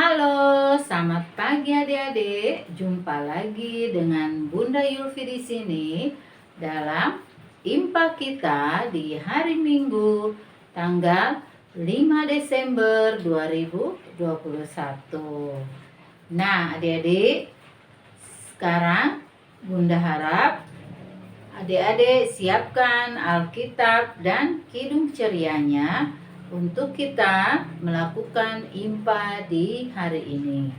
Halo, selamat pagi adik-adik. Jumpa lagi dengan Bunda Yulfi di sini dalam Impa kita di hari Minggu tanggal 5 Desember 2021. Nah, adik-adik, sekarang Bunda harap adik-adik siapkan Alkitab dan Kidung Cerianya untuk kita melakukan impa di hari ini.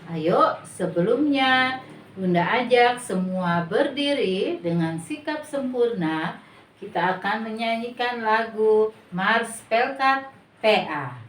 Ayo, sebelumnya Bunda ajak semua berdiri dengan sikap sempurna. Kita akan menyanyikan lagu Mars Pelkat PA.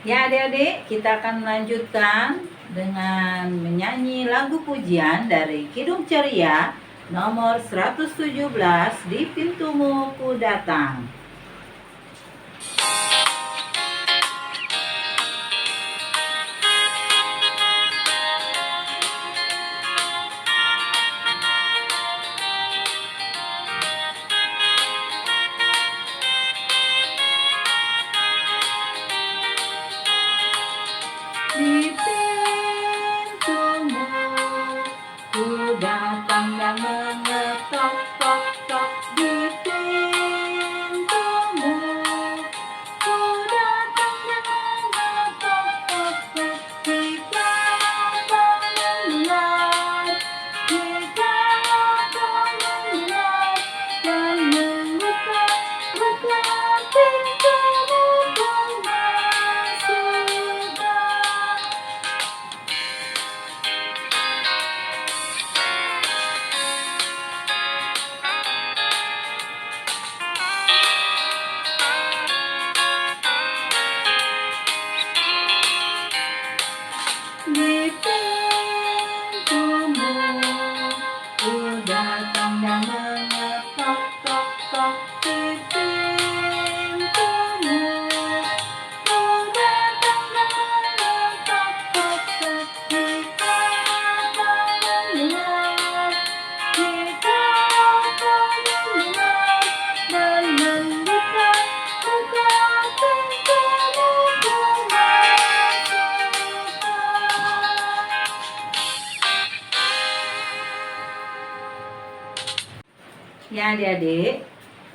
Ya adik-adik, kita akan melanjutkan dengan menyanyi lagu pujian dari Kidung Ceria nomor 117, Di Pintumu Ku Datang. Di pintumu ku datang dan mengetok, tok, tok. Di pintumu ku datang dan mengetok, tok, tok. Jika kau mendengar, jika kau mendengar dan membuka pintumu ku masukkan. Di pintumu ku datang dan mengetok, tok, tok. Di pintumu ku datang dan mengetok, tok, tok. Jika kau mendengar, jika kau mendengar dan membuka pintumu ku masukkan. Ya adik-adik,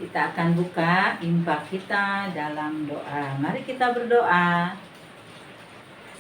kita akan buka impa kita dalam doa. Mari kita berdoa.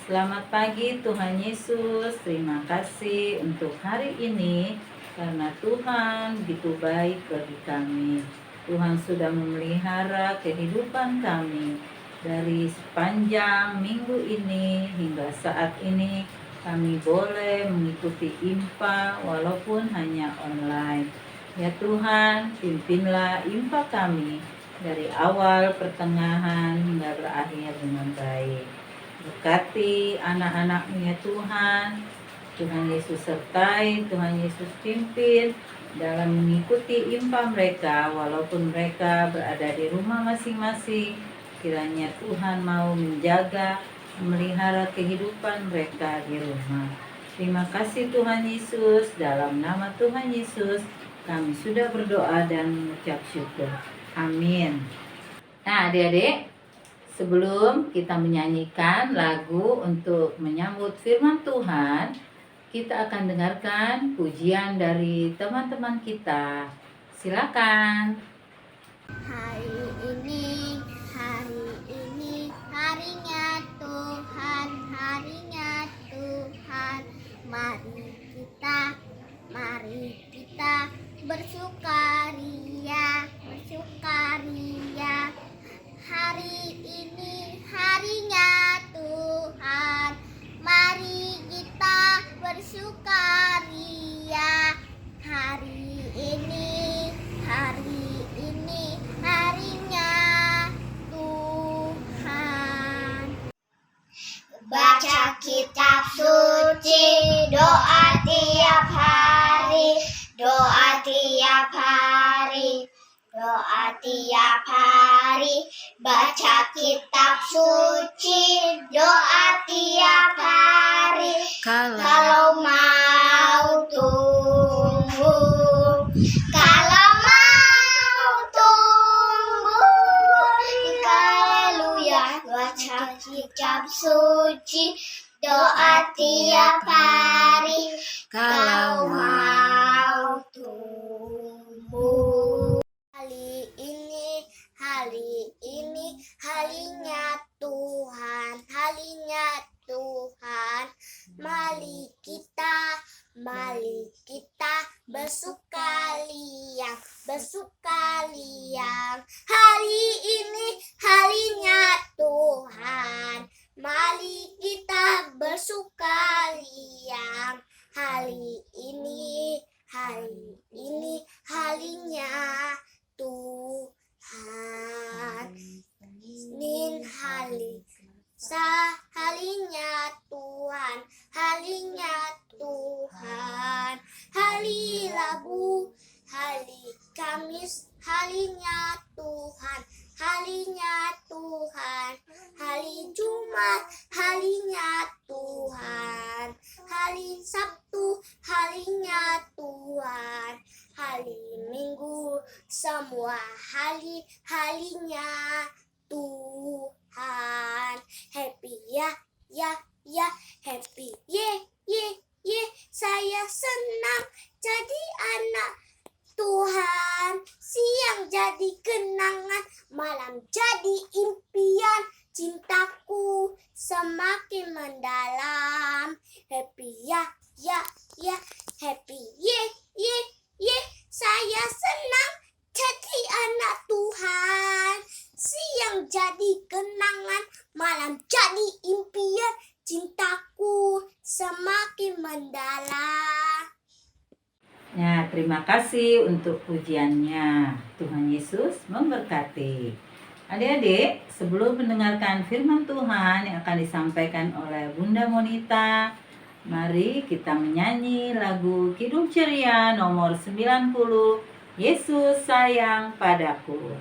Selamat pagi Tuhan Yesus, terima kasih untuk hari ini karena Tuhan begitu baik bagi kami. Tuhan sudah memelihara kehidupan kami. dari sepanjang minggu ini hingga saat ini kami boleh mengikuti IMPA walaupun hanya online. Ya Tuhan, pimpinlah IMPA kami dari awal, pertengahan hingga berakhir dengan baik. Berkati anak-anak-Mu ya Tuhan. Tuhan Yesus sertai, Tuhan Yesus pimpin dalam mengikuti IMPA mereka walaupun mereka berada di rumah masing-masing. Kiranya Tuhan mau menjaga, memelihara kehidupan mereka di rumah. Terima kasih Tuhan Yesus, dalam nama Tuhan Yesus kami sudah berdoa dan mengucap syukur. Amin. Nah adik-adik, sebelum kita menyanyikan lagu untuk menyambut firman Tuhan, kita akan dengarkan pujian dari teman-teman kita. Silakan. Hari ini harinya Tuhan, mari kita bersukaria. Hari ini harinya Tuhan, mari kita bersukaria. Hari ini harinya Tuhan. Baca kitab suci, doa tiap hari, baca kitab suci, doa tiap hari. Kalau mau tumbuh, haleluya. Baca kitab suci, doa tiap hari. Kalau mau tumbuh. Hari ini harinya Tuhan, mari kita bersukaria. Hari ini harinya Tuhan, mari kita bersukaria. Hari ini harinya Tuhan. Nin harinya Tuhan. Hari Rabu, hari Kamis, harinya Tuhan. Hari Jumat, harinya Tuhan. Hari Sabtu, harinya Tuhan. Hari Minggu, semua harinya Tuhan. Happy ya, happy ye. Saya senang jadi anak Tuhan. Siang jadi kenangan, malam jadi impian. Cintaku semakin mendalam. Happy ya, happy ye. Saya senang jadi anak Tuhan. Siang jadi kenangan, malam jadi impian. Cintaku semakin mendalam. Nah, terima kasih untuk pujiannya. Tuhan Yesus memberkati. Adik-adik, sebelum mendengarkan firman Tuhan yang akan disampaikan oleh Bunda Monita, mari kita menyanyi lagu Kidung Ceria nomor 90, Yesus sayang padaku.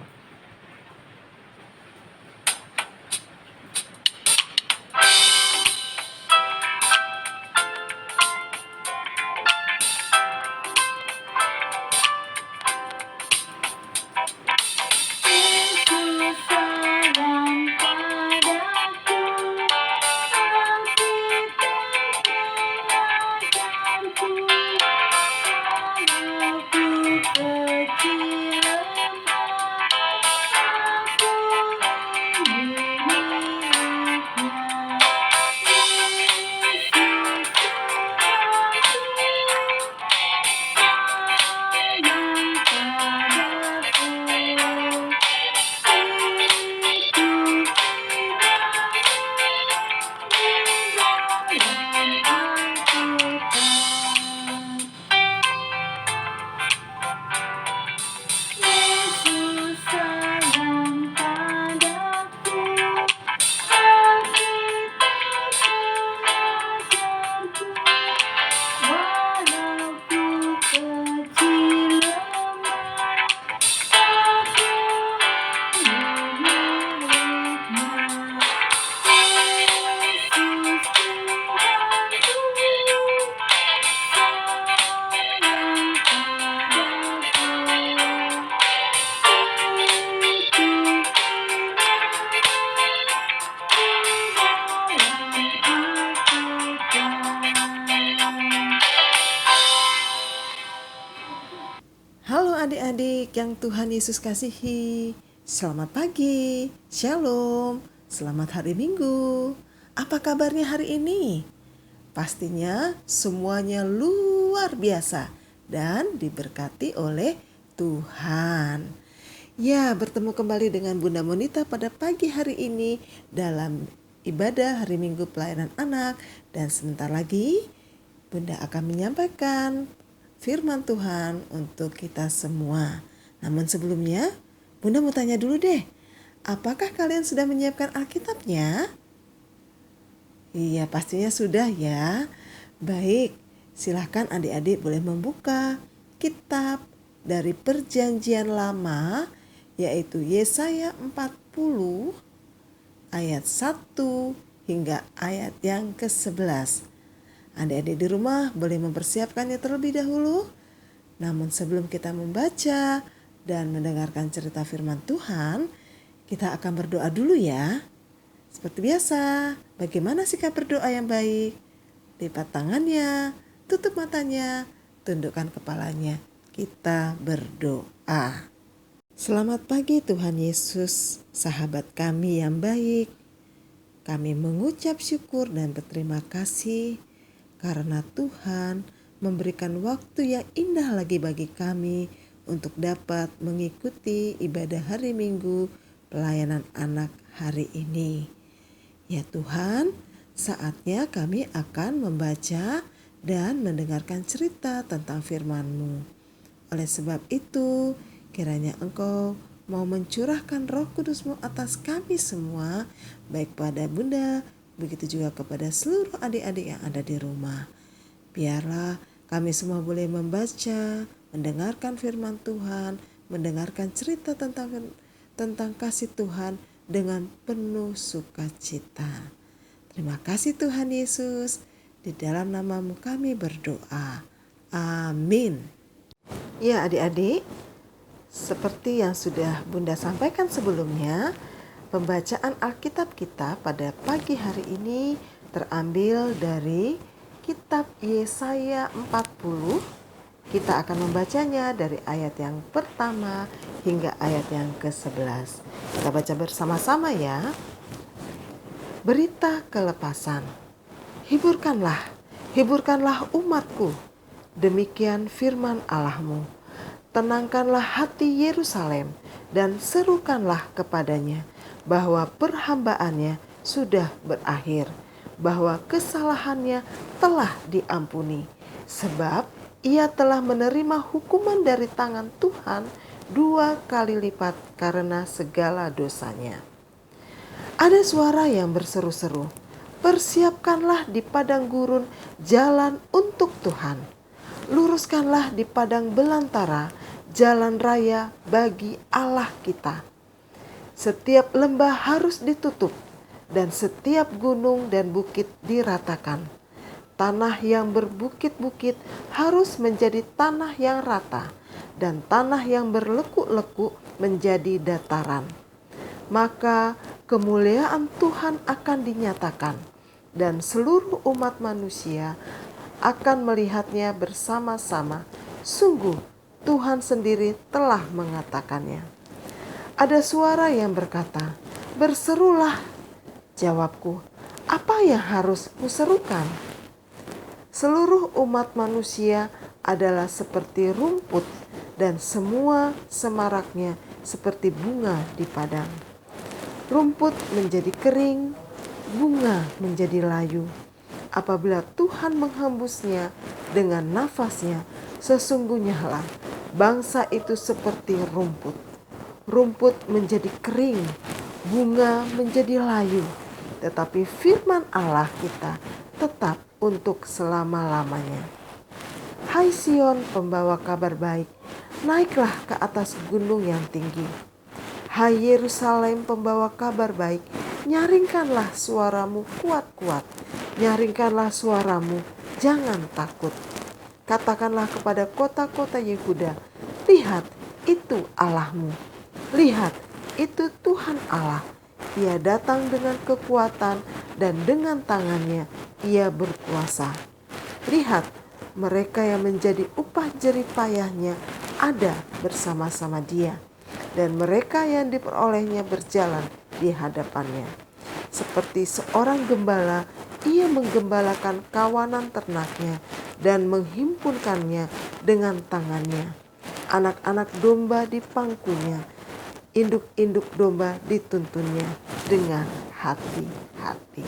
yang Tuhan Yesus kasihi, selamat pagi, shalom, selamat hari Minggu. Apa kabarnya hari ini? Pastinya semuanya luar biasa dan diberkati oleh Tuhan. Ya, bertemu kembali dengan Bunda Monita pada pagi hari ini dalam ibadah hari Minggu pelayanan anak. Dan sebentar lagi Bunda akan menyampaikan firman Tuhan untuk kita semua. Namun sebelumnya, Bunda mau tanya dulu deh, apakah kalian sudah menyiapkan Alkitabnya? Iya, pastinya sudah ya. Baik, silahkan adik-adik boleh membuka kitab dari Perjanjian Lama, yaitu Yesaya 40 ayat 1 hingga ayat yang ke-11. Adik-adik di rumah boleh mempersiapkannya terlebih dahulu. Namun sebelum kita membaca dan mendengarkan cerita firman Tuhan, kita akan berdoa dulu ya. Seperti biasa, bagaimana sikap berdoa yang baik? Lipat tangannya, tutup matanya, tundukkan kepalanya. Kita berdoa. Selamat pagi Tuhan Yesus, sahabat kami yang baik. Kami mengucap syukur dan berterima kasih karena Tuhan memberikan waktu yang indah lagi bagi kami untuk dapat mengikuti ibadah hari Minggu pelayanan anak hari ini. Ya Tuhan, saatnya kami akan membaca dan mendengarkan cerita tentang firman-Mu. Oleh sebab itu, kiranya Engkau mau mencurahkan Roh Kudus-Mu atas kami semua, baik pada Bunda, begitu juga kepada seluruh adik-adik yang ada di rumah. Biarlah kami semua boleh membaca, mendengarkan firman Tuhan, mendengarkan cerita tentang kasih Tuhan dengan penuh sukacita. Terima kasih Tuhan Yesus, di dalam nama-Mu kami berdoa. Amin. Ya adik-adik, seperti yang sudah Bunda sampaikan sebelumnya, pembacaan Alkitab kita pada pagi hari ini terambil dari kitab Yesaya 40. Kita akan membacanya dari ayat yang pertama hingga ayat yang ke-11. Kita baca bersama-sama ya. Berita kelepasan. Hiburkanlah umatku. Demikian firman Allahmu. Tenangkanlah hati Yerusalem dan serukanlah kepadanya bahwa perhambaannya sudah berakhir, bahwa kesalahannya telah diampuni, sebab ia telah menerima hukuman dari tangan Tuhan 2 kali lipat karena segala dosanya. Ada suara yang berseru-seru, persiapkanlah di padang gurun jalan untuk Tuhan. Luruskanlah di padang belantara jalan raya bagi Allah kita. Setiap lembah harus ditutup dan setiap gunung dan bukit diratakan. Tanah yang berbukit-bukit harus menjadi tanah yang rata dan tanah yang berlekuk-lekuk menjadi dataran. Maka kemuliaan Tuhan akan dinyatakan dan seluruh umat manusia akan melihatnya bersama-sama. Sungguh Tuhan sendiri telah mengatakannya. Ada suara yang berkata, berserulah. Jawabku, apa yang harus kuserukan? Seluruh umat manusia adalah seperti rumput dan semua semaraknya seperti bunga di padang. Rumput menjadi kering, bunga menjadi layu. Apabila Tuhan menghembusnya dengan nafasnya, sesungguhnya lah bangsa itu seperti rumput. Rumput menjadi kering, bunga menjadi layu, tetapi firman Allah kita tetap untuk selama-lamanya. Hai Sion, pembawa kabar baik, naiklah ke atas gunung yang tinggi. Hai Yerusalem, pembawa kabar baik, nyaringkanlah suaramu kuat-kuat. Nyaringkanlah suaramu, jangan takut. Katakanlah kepada kota-kota Yehuda, lihat, itu Allahmu. Lihat, itu Tuhan Allah. Ia datang dengan kekuatan dan dengan tangannya ia berkuasa. Lihat, mereka yang menjadi upah jerih payahnya ada bersama-sama dia, dan mereka yang diperolehnya berjalan di hadapannya. Seperti seorang gembala, ia menggembalakan kawanan ternaknya dan menghimpunkannya dengan tangannya. Anak-anak domba di pangkunya, induk-induk domba dituntunnya dengan hati-hati.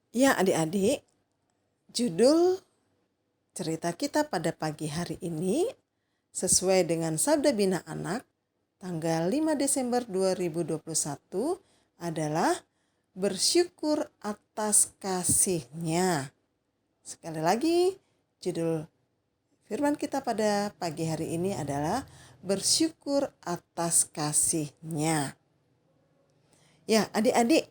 Ya adik-adik, judul cerita kita pada pagi hari ini sesuai dengan Sabda Bina Anak tanggal 5 Desember 2021 adalah bersyukur atas kasih-Nya. Sekali lagi, judul firman kita pada pagi hari ini adalah bersyukur atas kasih-Nya. Ya, adik-adik,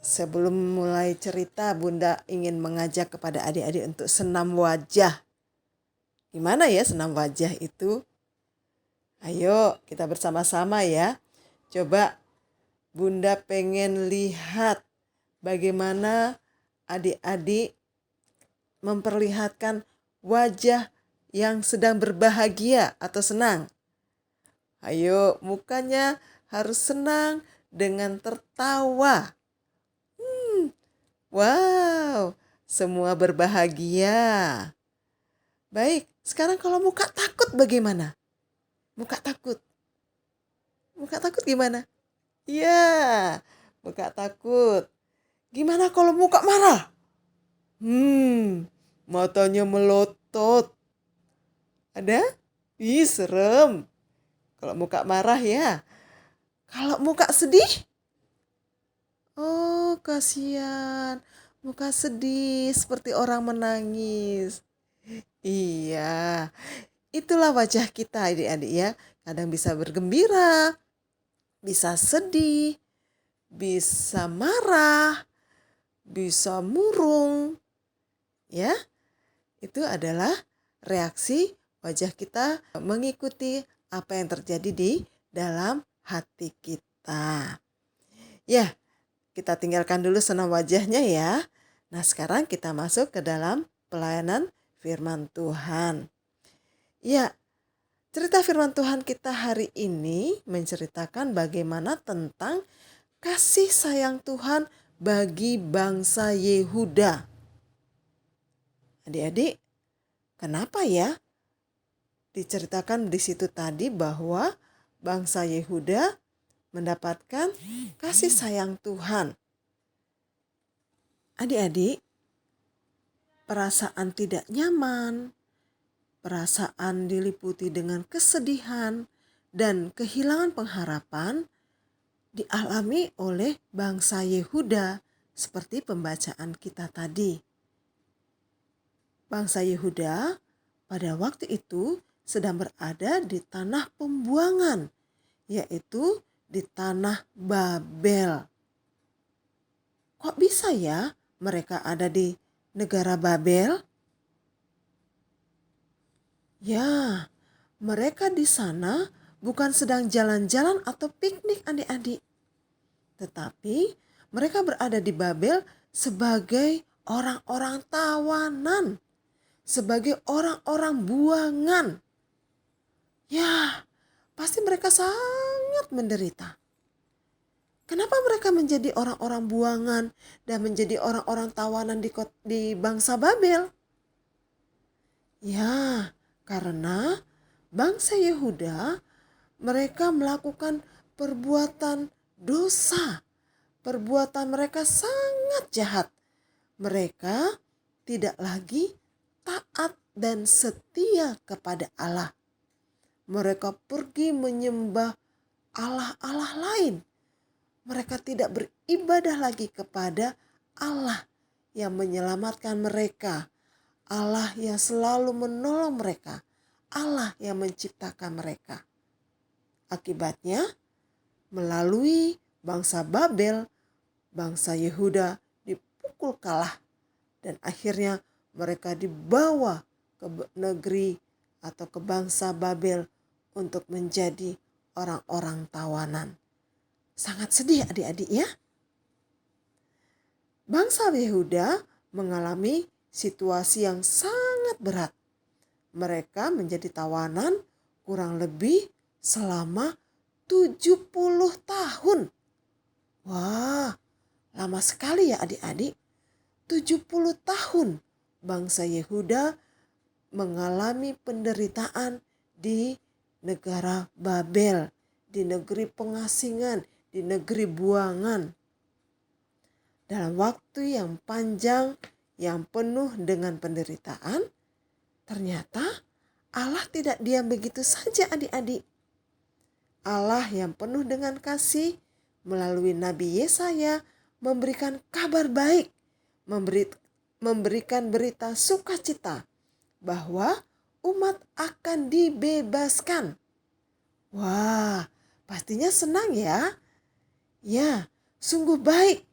sebelum mulai cerita, Bunda ingin mengajak kepada adik-adik untuk senam wajah. Gimana ya senam wajah itu? Ayo kita bersama-sama ya. Coba Bunda pengen lihat bagaimana adik-adik memperlihatkan wajah yang sedang berbahagia atau senang. Ayo, mukanya harus senang dengan tertawa. Wow, semua berbahagia. Baik, sekarang kalau muka takut bagaimana? Muka takut. Muka takut gimana? Ya, muka takut. Gimana kalau muka marah? Matanya melotot. Ada? Ih, serem. Kalau muka marah ya. Kalau muka sedih? Oh, kasihan. Muka sedih seperti orang menangis. Iya, itulah wajah kita adik-adik ya. Kadang bisa bergembira, bisa sedih, bisa marah, bisa murung. Ya, itu adalah reaksi wajah kita mengikuti apa yang terjadi di dalam hati kita. Ya, kita tinggalkan dulu senam wajahnya ya. Nah, sekarang kita masuk ke dalam pelayanan firman Tuhan. Ya, cerita firman Tuhan kita hari ini menceritakan bagaimana tentang kasih sayang Tuhan bagi bangsa Yehuda. Adik-adik, kenapa ya diceritakan di situ tadi bahwa bangsa Yehuda mendapatkan kasih sayang Tuhan? Adik-adik, perasaan tidak nyaman, perasaan diliputi dengan kesedihan dan kehilangan pengharapan dialami oleh bangsa Yehuda seperti pembacaan kita tadi. Bangsa Yehuda pada waktu itu sedang berada di tanah pembuangan, yaitu di tanah Babel. Kok bisa ya mereka ada di negara Babel? Ya, mereka di sana bukan sedang jalan-jalan atau piknik adik-adik. Tetapi mereka berada di Babel sebagai orang-orang tawanan, sebagai orang-orang buangan. Ya, pasti mereka sangat menderita. Kenapa mereka menjadi orang-orang buangan dan menjadi orang-orang tawanan di bangsa Babel? Ya, karena bangsa Yehuda mereka melakukan perbuatan dosa. Perbuatan mereka sangat jahat. Mereka tidak lagi taat dan setia kepada Allah. Mereka pergi menyembah Allah-Allah lain. Mereka tidak beribadah lagi kepada Allah yang menyelamatkan mereka, Allah yang selalu menolong mereka, Allah yang menciptakan mereka. Akibatnya, melalui bangsa Babel, bangsa Yehuda dipukul kalah dan akhirnya mereka dibawa ke negeri atau ke bangsa Babel untuk menjadi orang-orang tawanan. Sangat sedih adik-adik ya. Bangsa Yehuda mengalami situasi yang sangat berat. Mereka menjadi tawanan kurang lebih selama 70 tahun. Wah, lama sekali ya adik-adik. 70 tahun bangsa Yehuda mengalami penderitaan di negara Babel, di negeri pengasingan, di negeri buangan. Dalam waktu yang panjang, yang penuh dengan penderitaan, ternyata Allah tidak diam begitu saja adik-adik. Allah yang penuh dengan kasih melalui Nabi Yesaya memberikan kabar baik, memberikan berita sukacita bahwa umat akan dibebaskan. Wah, pastinya senang ya. Ya, sungguh baik.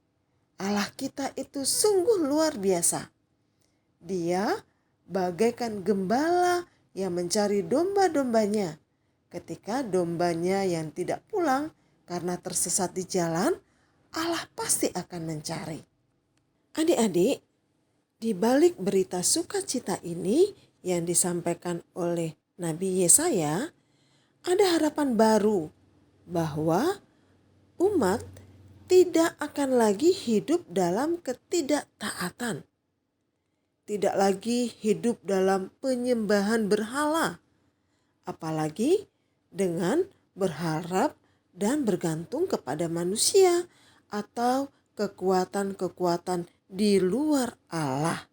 Allah kita itu sungguh luar biasa. Dia bagaikan gembala yang mencari domba-dombanya. Ketika dombanya yang tidak pulang karena tersesat di jalan, Allah pasti akan mencari. Adik-adik, di balik berita sukacita ini yang disampaikan oleh Nabi Yesaya, ada harapan baru bahwa umat tidak akan lagi hidup dalam ketidaktaatan. Tidak lagi hidup dalam penyembahan berhala. Apalagi dengan berharap dan bergantung kepada manusia atau kekuatan-kekuatan di luar Allah.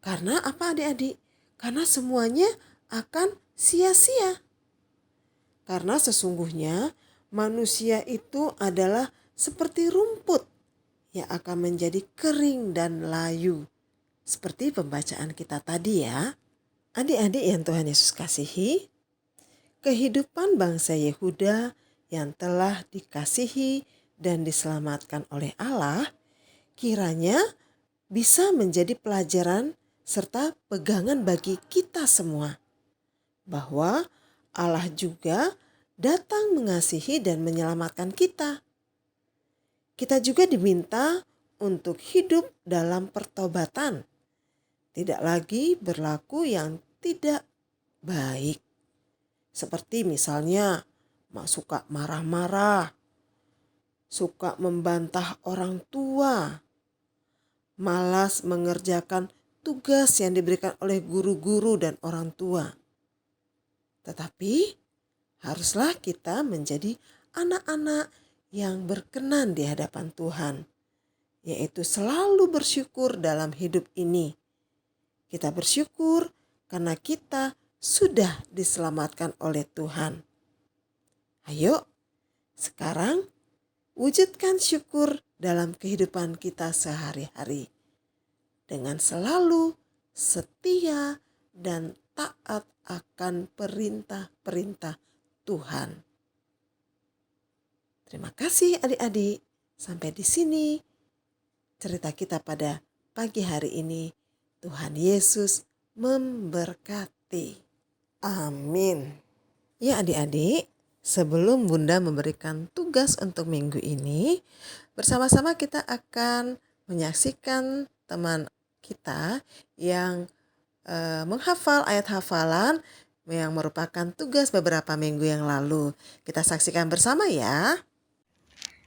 Karena apa adik-adik? Karena semuanya akan sia-sia. Karena sesungguhnya manusia itu adalah seperti rumput yang akan menjadi kering dan layu. Seperti pembacaan kita tadi ya. Adik-adik yang Tuhan Yesus kasihi, kehidupan bangsa Yehuda yang telah dikasihi dan diselamatkan oleh Allah, kiranya bisa menjadi pelajaran serta pegangan bagi kita semua. Bahwa Allah juga datang mengasihi dan menyelamatkan kita. Kita juga diminta untuk hidup dalam pertobatan. Tidak lagi berlaku yang tidak baik. Seperti misalnya suka marah-marah, suka membantah orang tua, malas mengerjakan tugas yang diberikan oleh guru-guru dan orang tua. Tetapi haruslah kita menjadi anak-anak yang berkenan di hadapan Tuhan, yaitu selalu bersyukur dalam hidup ini. Kita bersyukur karena kita sudah diselamatkan oleh Tuhan. Ayo, sekarang wujudkan syukur dalam kehidupan kita sehari-hari dengan selalu setia dan taat akan perintah-perintah Tuhan. Terima kasih adik-adik. Sampai di sini cerita kita pada pagi hari ini. Tuhan Yesus memberkati. Amin. Ya adik-adik, sebelum Bunda memberikan tugas untuk minggu ini, bersama-sama kita akan menyaksikan teman kita yang menghafal ayat hafalan yang merupakan tugas beberapa minggu yang lalu. Kita saksikan bersama ya.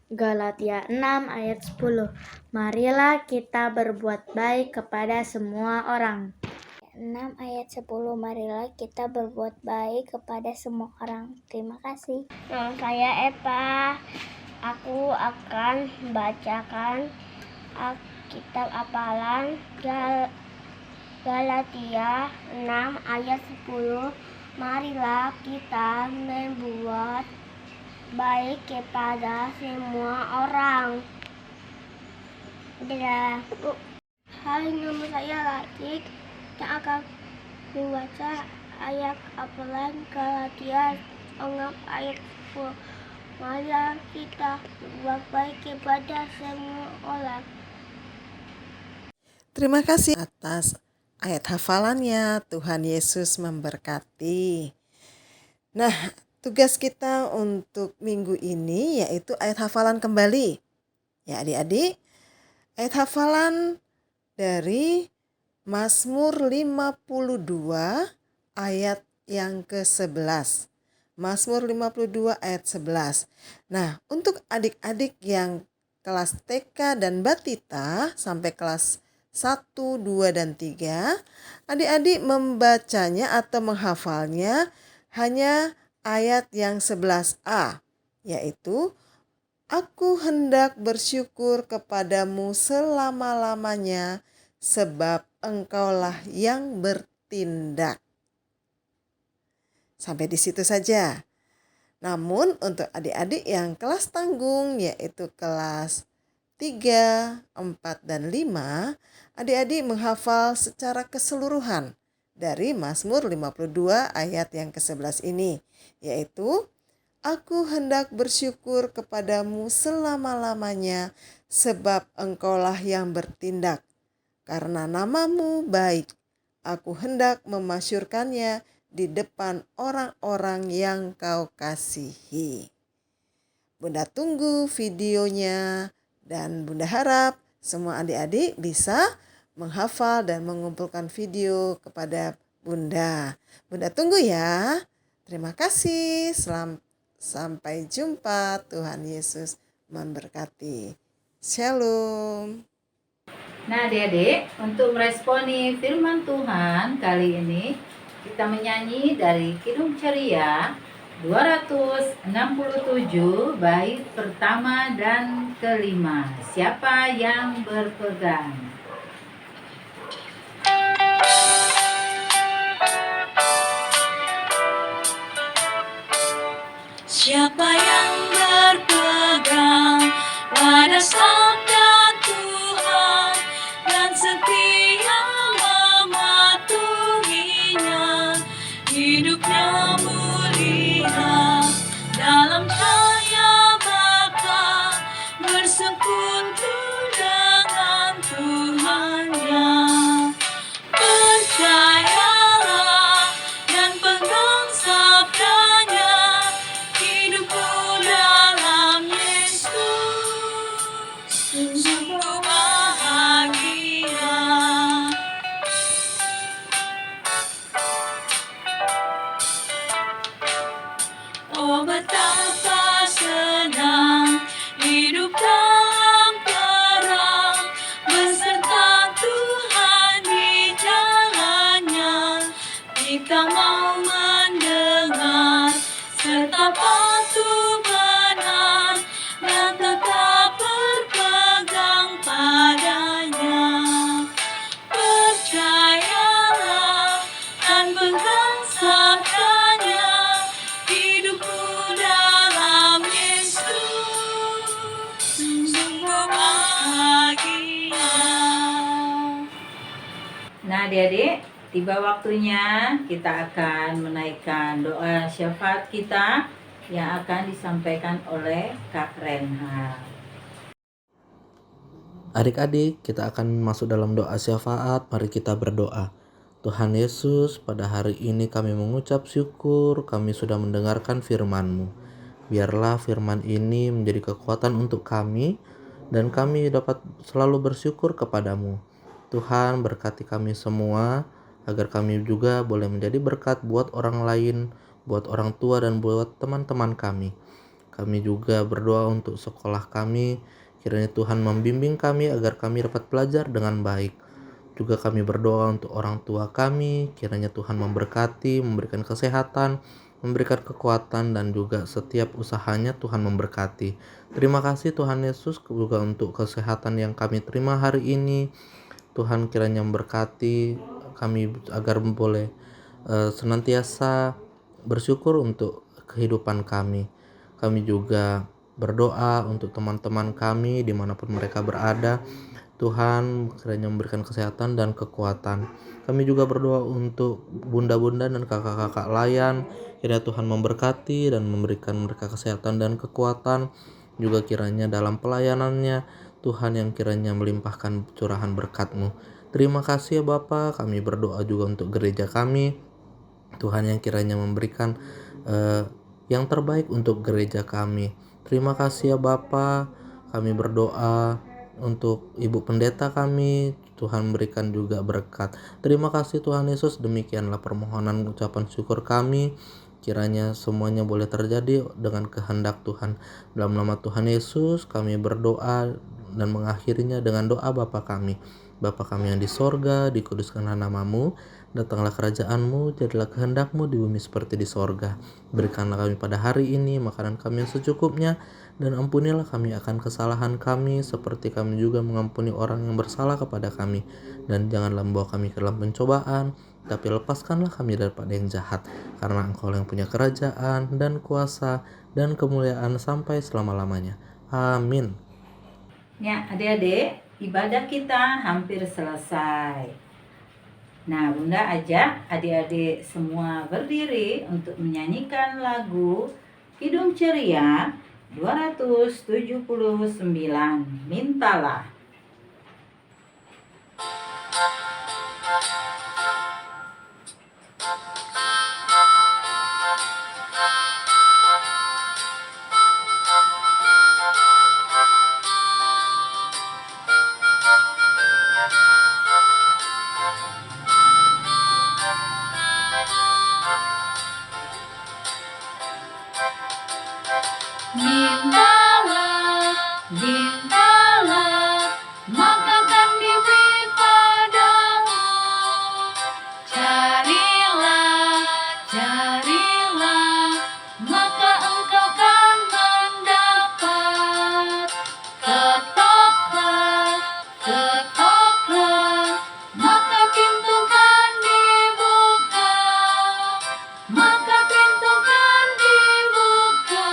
Galatia 6 ayat 10. Marilah kita berbuat baik kepada semua orang. 6 ayat 10. Marilah kita berbuat baik kepada semua orang. Terima kasih. Nama saya Eva. Aku akan membacakan kitab hafalan Galatia 6 ayat 10. Marilah kita membuat baik kepada semua orang. Dadah. Hai, nama saya Latik yang akan membaca ayat hafalan Galatia 6 ayat 10. Marilah kita berbuat baik kepada semua orang. Terima kasih atas ayat hafalannya. Tuhan Yesus memberkati. Nah, tugas kita untuk minggu ini yaitu ayat hafalan kembali. Ya adik-adik, ayat hafalan dari Mazmur 52 ayat yang ke-11. Mazmur 52 ayat 11. Nah, untuk adik-adik yang kelas TK dan Batita sampai kelas 1, 2, dan 3, adik-adik membacanya atau menghafalnya hanya ayat yang 11a, yaitu Aku hendak bersyukur kepadamu selama-lamanya, sebab engkaulah yang bertindak. Sampai di situ saja. Namun untuk adik-adik yang kelas tanggung, yaitu kelas 3, 4, dan 5, adik-adik menghafal secara keseluruhan dari Mazmur 52 ayat yang ke-11 ini, yaitu Aku hendak bersyukur kepadamu selama-lamanya, sebab engkaulah yang bertindak. Karena namamu baik, aku hendak memasyurkannya di depan orang-orang yang kau kasihi. Bunda tunggu videonya dan Bunda harap semua adik-adik bisa menghafal dan mengumpulkan video kepada Bunda. Bunda tunggu ya. Terima kasih. Sampai jumpa. Tuhan Yesus memberkati. Shalom. Nah adik-adik, untuk meresponi firman Tuhan kali ini kita menyanyi dari Kidung Ceria 267 bait pertama dan kelima. Siapa yang berpegang? Siapa yang berpegang pada sabda Tuhan dan setia mematuhinya, hidupnya mulia dalam cahaya baka, bersekutu dengan Tuhannya. Percayalah dan pegang sabdanya, hidupku dalam Yesus sungguh bahagia. Oh betapa senang hidup dalam terang, beserta Tuhan di jalannya. Kita mau mendengar serta patuh benar dan tetap berpegang padanya. Percayalah dan pegang sabdanya, hidupku dalam Yesus sungguh bahagia. Nah adik-adik, tiba waktunya kita akan menaikkan doa syafaat kita yang akan disampaikan oleh Kak Renhard. Adik-adik, kita akan masuk dalam doa syafaat. Mari kita berdoa. Tuhan Yesus, pada hari ini kami mengucap syukur kami sudah mendengarkan firman-Mu. Biarlah firman ini menjadi kekuatan untuk kami dan kami dapat selalu bersyukur kepadamu. Tuhan, berkati kami semua agar kami juga boleh menjadi berkat buat orang lain, buat orang tua dan buat teman-teman kami. Kami juga berdoa untuk sekolah kami. Kiranya Tuhan membimbing kami agar kami dapat belajar dengan baik. Juga kami berdoa untuk orang tua kami. Kiranya Tuhan memberkati, memberikan kesehatan, memberikan kekuatan, dan juga setiap usahanya Tuhan memberkati. Terima kasih Tuhan Yesus juga untuk kesehatan yang kami terima hari ini. Tuhan kiranya memberkati kami agar boleh senantiasa bersyukur untuk kehidupan kami. Kami juga berdoa untuk teman-teman kami dimanapun mereka berada. Tuhan kiranya memberikan kesehatan dan kekuatan. Kami juga berdoa untuk bunda-bunda dan kakak-kakak layan. Kiranya Tuhan memberkati dan memberikan mereka kesehatan dan kekuatan. Juga kiranya dalam pelayanannya Tuhan yang kiranya melimpahkan curahan berkat-Mu. Terima kasih ya Bapa. Kami berdoa juga untuk gereja kami. Tuhan yang kiranya memberikan yang terbaik untuk gereja kami. Terima kasih ya Bapa. Kami berdoa untuk Ibu Pendeta kami. Tuhan berikan juga berkat. Terima kasih Tuhan Yesus. Demikianlah permohonan ucapan syukur kami. Kiranya semuanya boleh terjadi dengan kehendak Tuhan. Dalam nama Tuhan Yesus kami berdoa dan mengakhirinya dengan doa Bapa kami. Bapa kami yang di sorga, dikuduskanlah namamu, datanglah kerajaanmu, jadilah kehendakmu di bumi seperti di sorga. Berikanlah kami pada hari ini makanan kami yang secukupnya, dan ampunilah kami akan kesalahan kami, seperti kami juga mengampuni orang yang bersalah kepada kami. Dan janganlah membawa kami ke dalam pencobaan, tapi lepaskanlah kami daripada yang jahat, karena Engkau yang punya kerajaan dan kuasa dan kemuliaan sampai selama-lamanya. Amin. Ya, adik-adik, ibadah kita hampir selesai. Nah, Bunda ajak adik-adik semua berdiri untuk menyanyikan lagu Kidung Ceria 279, Mintalah. Mintalah, mintalah, maka akan diberi padamu. Carilah, carilah, maka engkau akan mendapat. Ketoklah, ketoklah, maka pintu akan dibuka. Maka pintu akan dibuka,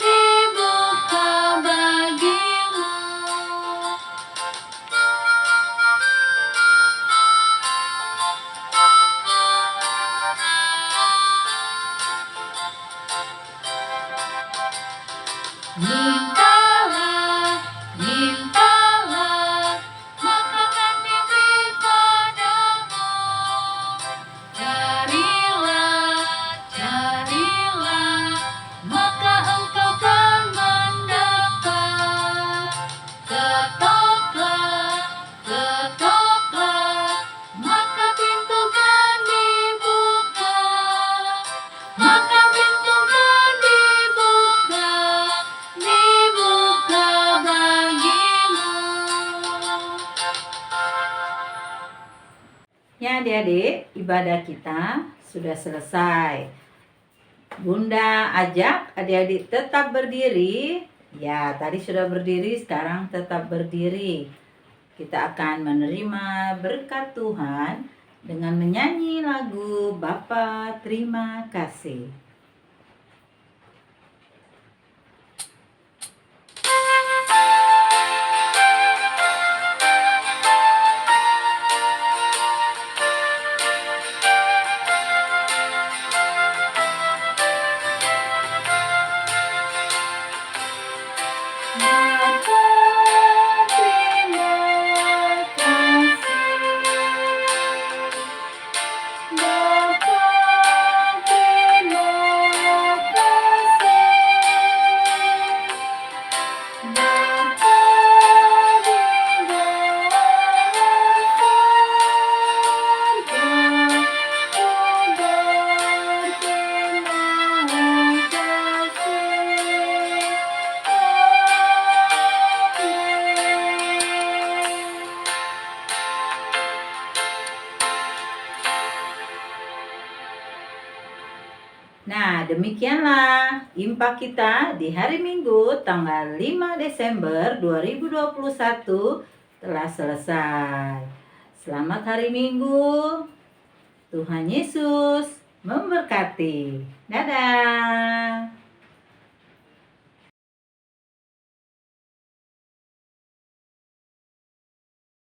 dibuka bagimu. Mintalah, mintalah, maka akan diberi padamu. Carilah, carilah, maka engkau akan mendapat. Ketoklah, ketoklah, maka pintu akan dibuka. Maka pintu akan dibuka, dibuka bagimu. Ya adik-adik, ibadah kita sudah selesai. Bunda ajak adik-adik tetap berdiri. Ya, tadi sudah berdiri, sekarang tetap berdiri. Kita akan menerima berkat Tuhan dengan menyanyi lagu Bapa Terima Kasih. Bapa terima kasih, Bapa terima kasih, Bapa Nah, demikianlah impak kita di hari Minggu tanggal 5 Desember 2021 telah selesai. Selamat hari Minggu. Tuhan Yesus memberkati. Dadah.